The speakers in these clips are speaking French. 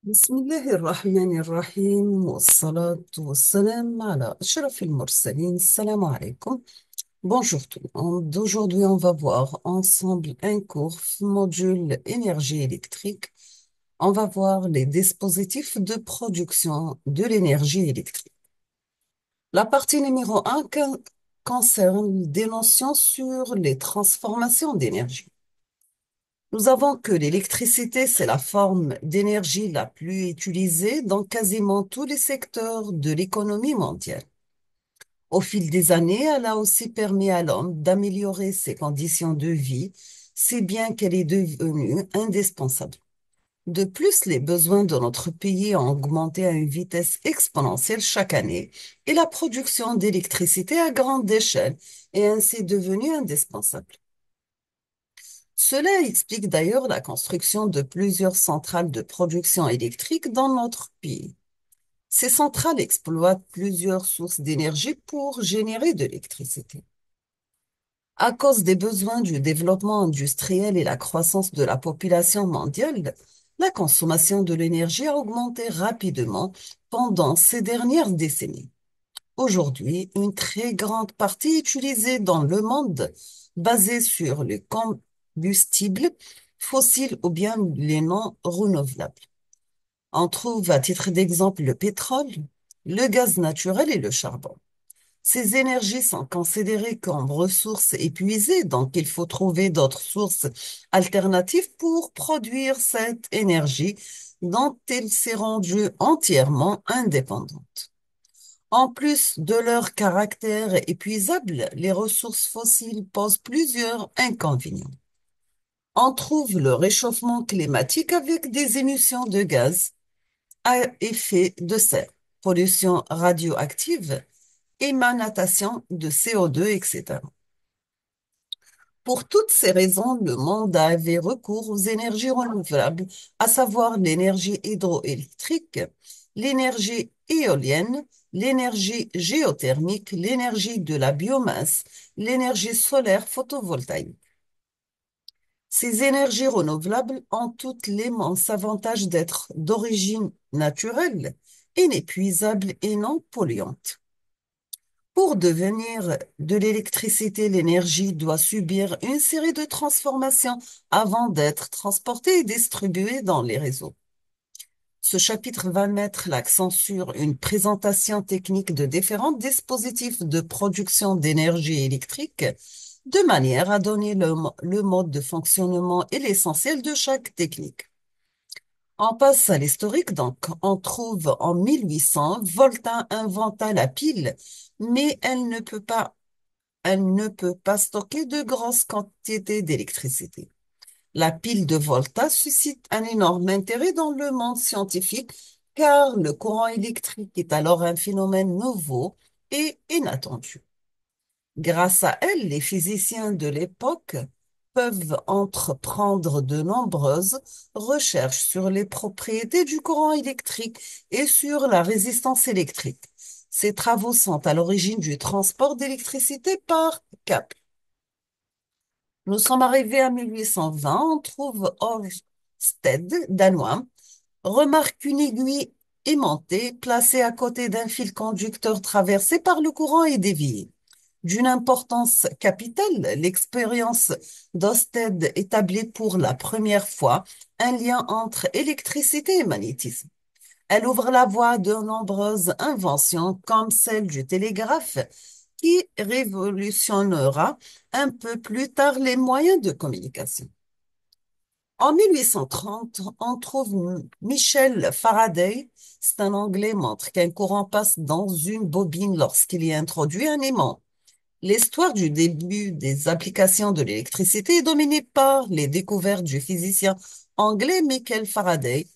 بسم الله الرحمن الرحيم والصلاة والسلام على أشرف المرسلين. السلام عليكم. Bonjour tout le monde. Aujourd'hui, on va voir ensemble un cours module énergie électrique. On va voir les dispositifs de production de l'énergie électrique. La partie numéro 1 concerne des notions sur les transformations d'énergie. Nous avons que l'électricité, c'est la forme d'énergie la plus utilisée dans quasiment tous les secteurs de l'économie mondiale. Au fil des années, elle a aussi permis à l'homme d'améliorer ses conditions de vie, si bien qu'elle est devenue indispensable. De plus, les besoins de notre pays ont augmenté à une vitesse exponentielle chaque année et la production d'électricité à grande échelle est ainsi devenue indispensable. Cela explique d'ailleurs la construction de plusieurs centrales de production électrique dans notre pays. Ces centrales exploitent plusieurs sources d'énergie pour générer de l'électricité. À cause des besoins du développement industriel et la croissance de la population mondiale, la consommation de l'énergie a augmenté rapidement pendant ces dernières décennies. Aujourd'hui, une très grande partie utilisée dans le monde basée sur les combustibles fossiles ou bien les non renouvelables. On trouve à titre d'exemple le pétrole, le gaz naturel et le charbon. Ces énergies sont considérées comme ressources épuisées, donc il faut trouver d'autres sources alternatives pour produire cette énergie dont elle s'est rendue entièrement indépendante. En plus de leur caractère épuisable, les ressources fossiles posent plusieurs inconvénients. On trouve le réchauffement climatique avec des émissions de gaz à effet de serre, pollution radioactive, émanatation de CO2, etc. Pour toutes ces raisons, le monde avait recours aux énergies renouvelables, à savoir l'énergie hydroélectrique, l'énergie éolienne, l'énergie géothermique, l'énergie de la biomasse, l'énergie solaire photovoltaïque. Ces énergies renouvelables ont toutes l'immense avantage d'être d'origine naturelle, inépuisables et non polluantes. Pour devenir de l'électricité, l'énergie doit subir une série de transformations avant d'être transportée et distribuée dans les réseaux. Ce chapitre va mettre l'accent sur une présentation technique de différents dispositifs de production d'énergie électrique de manière à donner le mode de fonctionnement et l'essentiel de chaque technique. On passe à l'historique, donc on trouve en 1800, Volta inventa la pile, mais elle ne peut pas stocker de grosses quantités d'électricité. La pile de Volta suscite un énorme intérêt dans le monde scientifique car le courant électrique est alors un phénomène nouveau et inattendu. Grâce à elle, les physiciens de l'époque peuvent entreprendre de nombreuses recherches sur les propriétés du courant électrique et sur la résistance électrique. Ces travaux sont à l'origine du transport d'électricité par câble. Nous sommes arrivés à 1820, on trouve Ørsted, danois, remarque une aiguille aimantée placée à côté d'un fil conducteur traversé par le courant et dévié. D'une importance capitale, l'expérience d'Ørsted établit pour la première fois un lien entre électricité et magnétisme. Elle ouvre la voie à de nombreuses inventions comme celle du télégraphe qui révolutionnera un peu plus tard les moyens de communication. En 1830, on trouve Michel Faraday, c'est un Anglais, montre qu'un courant passe dans une bobine lorsqu'il y introduit un aimant. L'histoire du début des applications de l'électricité est dominée par les découvertes du physicien anglais Michael Faraday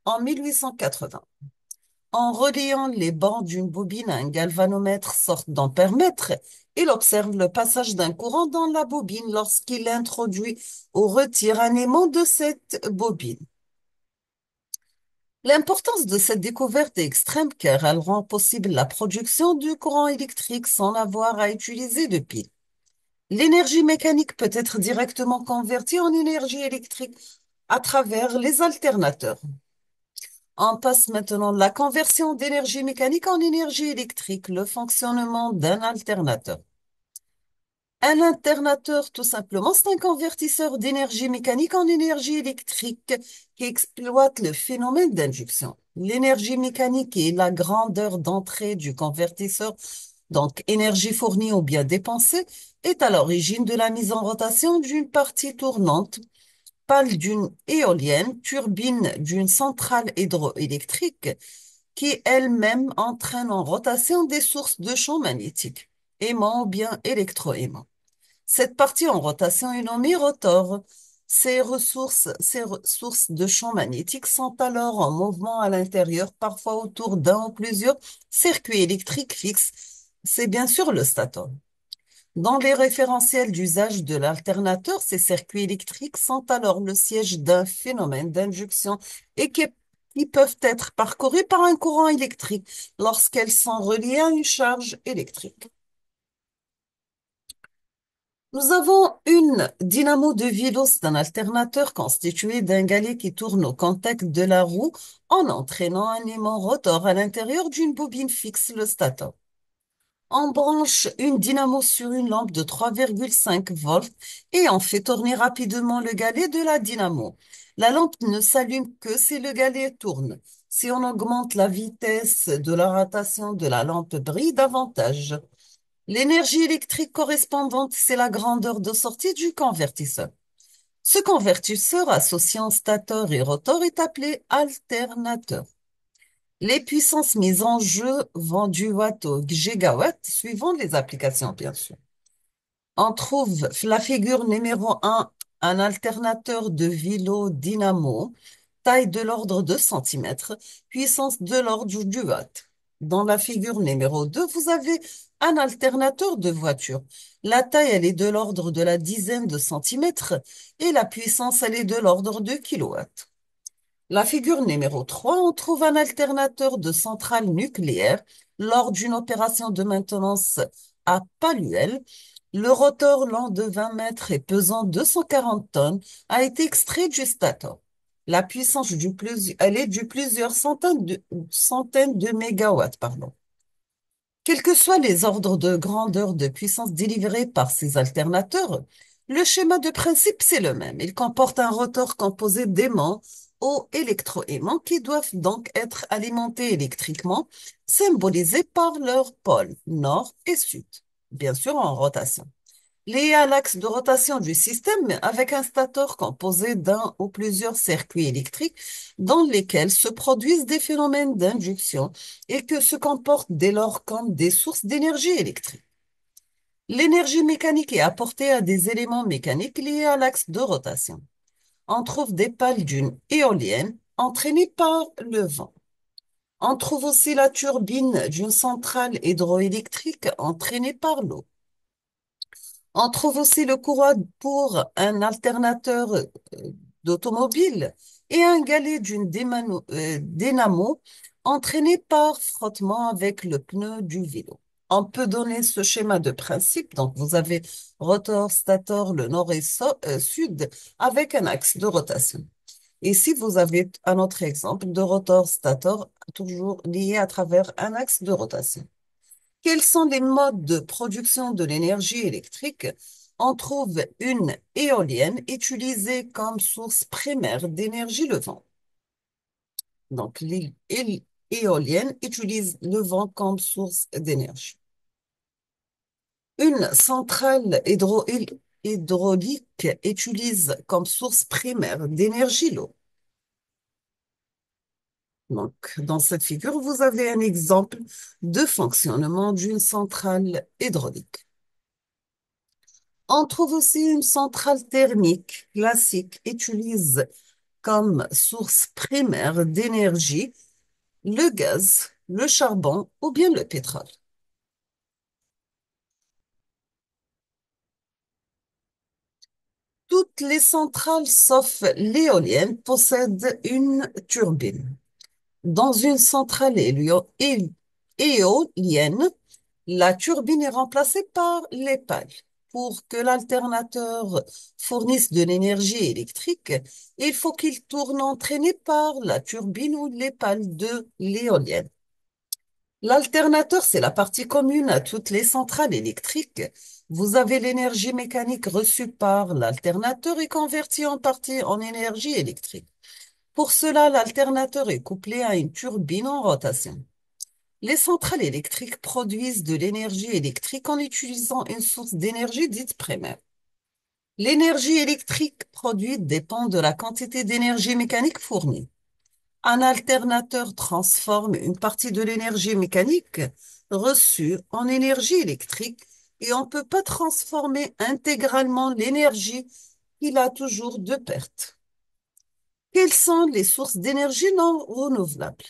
en 1880. En reliant les bancs d'une bobine à un galvanomètre sorte d'ampèremètre, il observe le passage d'un courant dans la bobine lorsqu'il introduit ou retire un aimant de cette bobine. L'importance de cette découverte est extrême car elle rend possible la production du courant électrique sans avoir à utiliser de pile. L'énergie mécanique peut être directement convertie en énergie électrique à travers les alternateurs. On passe maintenant de la conversion d'énergie mécanique en énergie électrique, le fonctionnement d'un alternateur. Un alternateur, tout simplement, c'est un convertisseur d'énergie mécanique en énergie électrique qui exploite le phénomène d'induction. L'énergie mécanique est la grandeur d'entrée du convertisseur, donc énergie fournie ou bien dépensée, est à l'origine de la mise en rotation d'une partie tournante, pale d'une éolienne, turbine d'une centrale hydroélectrique qui elle-même entraîne en rotation des sources de champs magnétiques, aimants ou bien électroaimants. Cette partie en rotation est nommée rotor. Ces ressources de champs magnétiques sont alors en mouvement à l'intérieur, parfois autour d'un ou plusieurs circuits électriques fixes. C'est bien sûr le stator. Dans les référentiels d'usage de l'alternateur, ces circuits électriques sont alors le siège d'un phénomène d'induction et qui peuvent être parcourus par un courant électrique lorsqu'elles sont reliées à une charge électrique. Nous avons une dynamo de vélo, c'est un alternateur constitué d'un galet qui tourne au contact de la roue en entraînant un aimant rotor à l'intérieur d'une bobine fixe, le stator. On branche une dynamo sur une lampe de 3,5 volts et on fait tourner rapidement le galet de la dynamo. La lampe ne s'allume que si le galet tourne. Si on augmente la vitesse de la rotation de la lampe brille davantage. L'énergie électrique correspondante, c'est la grandeur de sortie du convertisseur. Ce convertisseur associant stateur et rotor est appelé alternateur. Les puissances mises en jeu vont du watt au gigawatt, suivant les applications, bien sûr. On trouve la figure numéro un alternateur de vélo dynamo, taille de l'ordre de centimètres, puissance de l'ordre du watt. Dans la figure numéro 2, vous avez un alternateur de voiture. La taille, elle est de l'ordre de la dizaine de centimètres et la puissance, elle est de l'ordre de kilowatts. La figure numéro 3, on trouve un alternateur de centrale nucléaire lors d'une opération de maintenance à Paluel. Le rotor long de 20 mètres et pesant 240 tonnes a été extrait du stator. La puissance elle est du plusieurs centaines de mégawatts, pardon. Quels que soient les ordres de grandeur de puissance délivrés par ces alternateurs, le schéma de principe, c'est le même. Il comporte un rotor composé d'aimants ou électroaimants qui doivent donc être alimentés électriquement, symbolisés par leurs pôles nord et sud, bien sûr en rotation. Liés à l'axe de rotation du système avec un stateur composé d'un ou plusieurs circuits électriques dans lesquels se produisent des phénomènes d'induction et que se comportent dès lors comme des sources d'énergie électrique. L'énergie mécanique est apportée à des éléments mécaniques liés à l'axe de rotation. On trouve des pales d'une éolienne entraînées par le vent. On trouve aussi la turbine d'une centrale hydroélectrique entraînée par l'eau. On trouve aussi le courroie pour un alternateur d'automobile et un galet d'une dynamo entraîné par frottement avec le pneu du vélo. On peut donner ce schéma de principe. Donc, vous avez rotor, stator, le nord et sud avec un axe de rotation. Ici, vous avez un autre exemple de rotor, stator, toujours lié à travers un axe de rotation. Quels sont les modes de production de l'énergie électrique? On trouve une éolienne utilisée comme source primaire d'énergie, le vent. Donc, l'éolienne utilise le vent comme source d'énergie. Une centrale hydraulique utilise comme source primaire d'énergie l'eau. Donc, dans cette figure, vous avez un exemple de fonctionnement d'une centrale hydraulique. On trouve aussi une centrale thermique classique utilise comme source primaire d'énergie le gaz, le charbon ou bien le pétrole. Toutes les centrales sauf l'éolienne possèdent une turbine. Dans une centrale éolienne, la turbine est remplacée par les pales. pour que l'alternateur fournisse de l'énergie électrique, il faut qu'il tourne entraîné par la turbine ou les pales de l'éolienne. L'alternateur, c'est la partie commune à toutes les centrales électriques. Vous avez l'énergie mécanique reçue par l'alternateur et convertie en partie en énergie électrique. Pour cela, l'alternateur est couplé à une turbine en rotation. Les centrales électriques produisent de l'énergie électrique en utilisant une source d'énergie dite primaire. L'énergie électrique produite dépend de la quantité d'énergie mécanique fournie. Un alternateur transforme une partie de l'énergie mécanique reçue en énergie électrique et on ne peut pas transformer intégralement l'énergie. Il a toujours deux pertes. Quelles sont les sources d'énergie non renouvelables?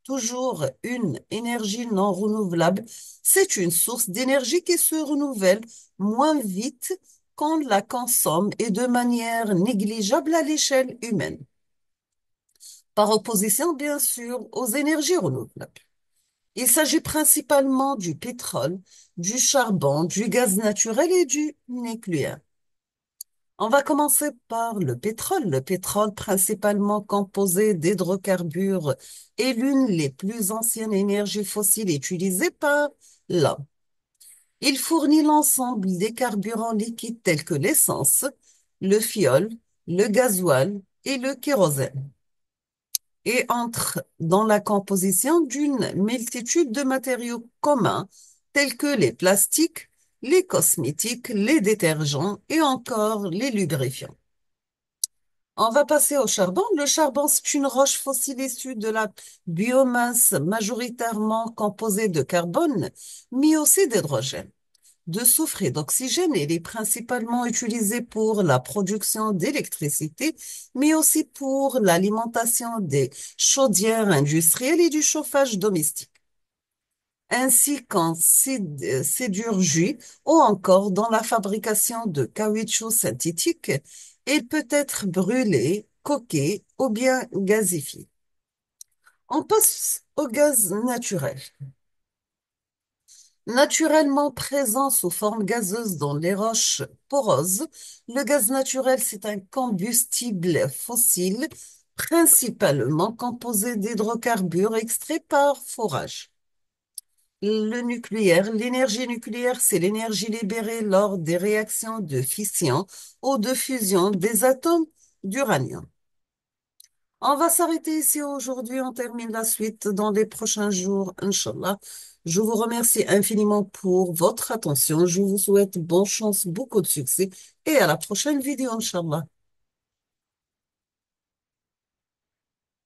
Toujours une énergie non renouvelable, c'est une source d'énergie qui se renouvelle moins vite qu'on la consomme et de manière négligeable à l'échelle humaine, par opposition bien sûr aux énergies renouvelables. Il s'agit principalement du pétrole, du charbon, du gaz naturel et du nucléaire. On va commencer par le pétrole. Le pétrole, principalement composé d'hydrocarbures, est l'une des plus anciennes énergies fossiles utilisées par l'homme. Il fournit l'ensemble des carburants liquides tels que l'essence, le fioul, le gasoil et le kérosène, et entre dans la composition d'une multitude de matériaux communs tels que les plastiques, les cosmétiques, les détergents et encore les lubrifiants. On va passer au charbon. Le charbon, c'est une roche fossile issue de la biomasse majoritairement composée de carbone, mais aussi d'hydrogène, de soufre et d'oxygène. Il est principalement utilisé pour la production d'électricité, mais aussi pour l'alimentation des chaudières industrielles et du chauffage domestique, ainsi qu'en sidérurgie ou encore dans la fabrication de caoutchouc synthétique. Il peut être brûlé, coqué ou bien gazifié. On passe au gaz naturel. Naturellement présent sous forme gazeuse dans les roches poreuses, le gaz naturel, c'est un combustible fossile principalement composé d'hydrocarbures extraits par forage. Le nucléaire, l'énergie nucléaire, c'est l'énergie libérée lors des réactions de fission ou de fusion des atomes d'uranium. On va s'arrêter ici aujourd'hui. On termine la suite dans les prochains jours, Inch'Allah. Je vous remercie infiniment pour votre attention. Je vous souhaite bonne chance, beaucoup de succès et à la prochaine vidéo, Inch'Allah.